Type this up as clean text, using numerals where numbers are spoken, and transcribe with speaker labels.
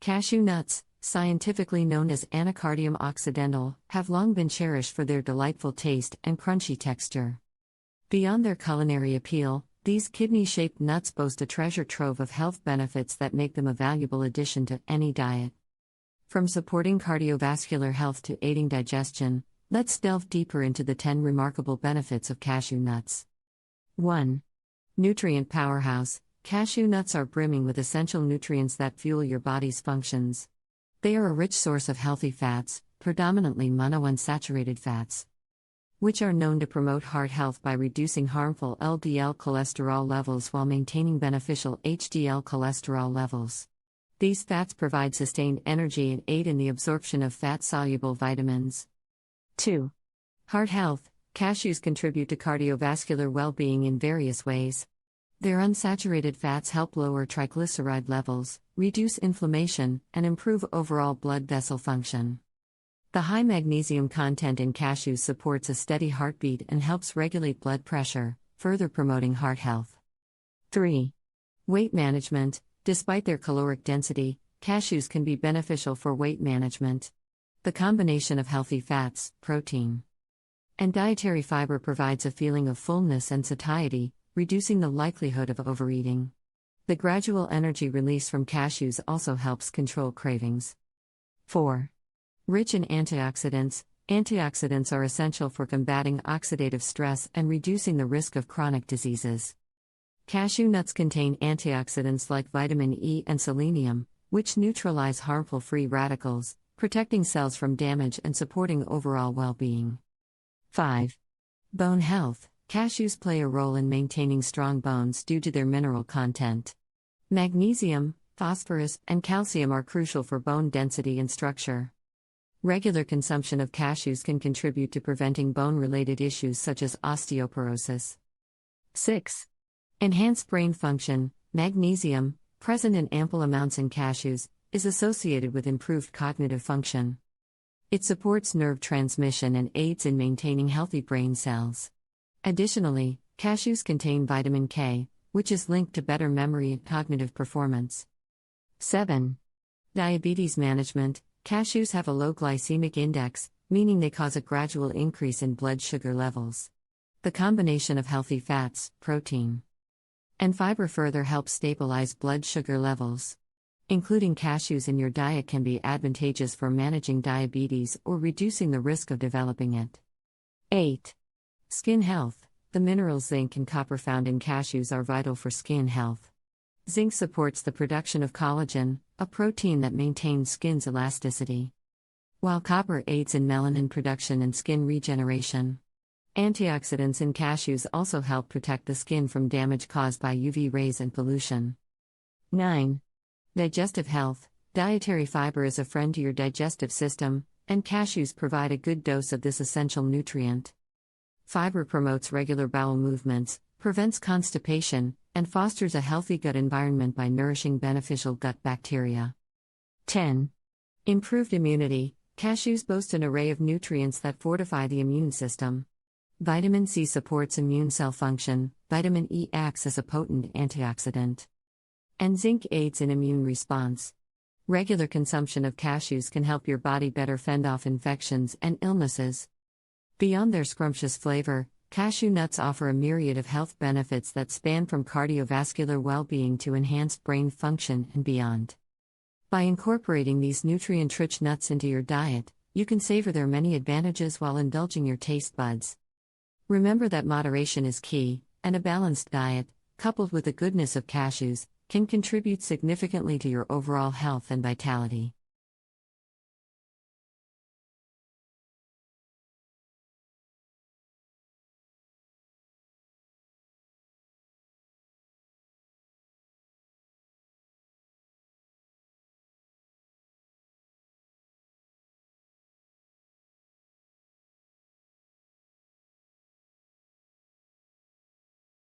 Speaker 1: Cashew nuts, scientifically known as Anacardium occidental, have long been cherished for their delightful taste and crunchy texture. Beyond their culinary appeal, these kidney-shaped nuts boast a treasure trove of health benefits that make them a valuable addition to any diet. From supporting cardiovascular health to aiding digestion, let's delve deeper into the 10 remarkable benefits of cashew nuts. 1. Nutrient powerhouse. Cashew nuts are brimming with essential nutrients that fuel your body's functions. They are a rich source of healthy fats, predominantly monounsaturated fats, which are known to promote heart health by reducing harmful LDL cholesterol levels while maintaining beneficial HDL cholesterol levels. These fats provide sustained energy and aid in the absorption of fat-soluble vitamins. 2. Heart health. Cashews contribute to cardiovascular well-being in various ways. Their unsaturated fats help lower triglyceride levels, reduce inflammation, and improve overall blood vessel function. The high magnesium content in cashews supports a steady heartbeat and helps regulate blood pressure, further promoting heart health. 3. Weight management. Despite their caloric density, cashews can be beneficial for weight management. The combination of healthy fats, protein, and dietary fiber provides a feeling of fullness and satiety, reducing the likelihood of overeating. The gradual energy release from cashews also helps control cravings. 4. Rich in antioxidants. Antioxidants are essential for combating oxidative stress and reducing the risk of chronic diseases. Cashew nuts contain antioxidants like vitamin E and selenium, which neutralize harmful free radicals, protecting cells from damage and supporting overall well-being. 5. Bone health. Cashews play a role in maintaining strong bones due to their mineral content. Magnesium, phosphorus, and calcium are crucial for bone density and structure. Regular consumption of cashews can contribute to preventing bone-related issues such as osteoporosis. 6. Enhanced brain function. Magnesium, present in ample amounts in cashews, is associated with improved cognitive function. It supports nerve transmission and aids in maintaining healthy brain cells. Additionally, cashews contain vitamin K, which is linked to better memory and cognitive performance. 7. Diabetes management. Cashews have a low glycemic index, meaning they cause a gradual increase in blood sugar levels. The combination of healthy fats, protein, and fiber further helps stabilize blood sugar levels. Including cashews in your diet can be advantageous for managing diabetes or reducing the risk of developing it. 8. Skin health. The minerals zinc and copper found in cashews are vital for skin health. Zinc supports the production of collagen, a protein that maintains skin's elasticity, while copper aids in melanin production and skin regeneration. Antioxidants in cashews also help protect the skin from damage caused by UV rays and pollution. 9. Digestive health. Dietary fiber is a friend to your digestive system, and cashews provide a good dose of this essential nutrient. Fiber promotes regular bowel movements, prevents constipation, and fosters a healthy gut environment by nourishing beneficial gut bacteria. 10. Improved immunity. Cashews boast an array of nutrients that fortify the immune system. Vitamin C supports immune cell function, vitamin E acts as a potent antioxidant, and zinc aids in immune response. Regular consumption of cashews can help your body better fend off infections and illnesses. Beyond their scrumptious flavor, cashew nuts offer a myriad of health benefits that span from cardiovascular well-being to enhanced brain function and beyond. By incorporating these nutrient-rich nuts into your diet, you can savor their many advantages while indulging your taste buds. Remember that moderation is key, and a balanced diet, coupled with the goodness of cashews, can contribute significantly to your overall health and vitality.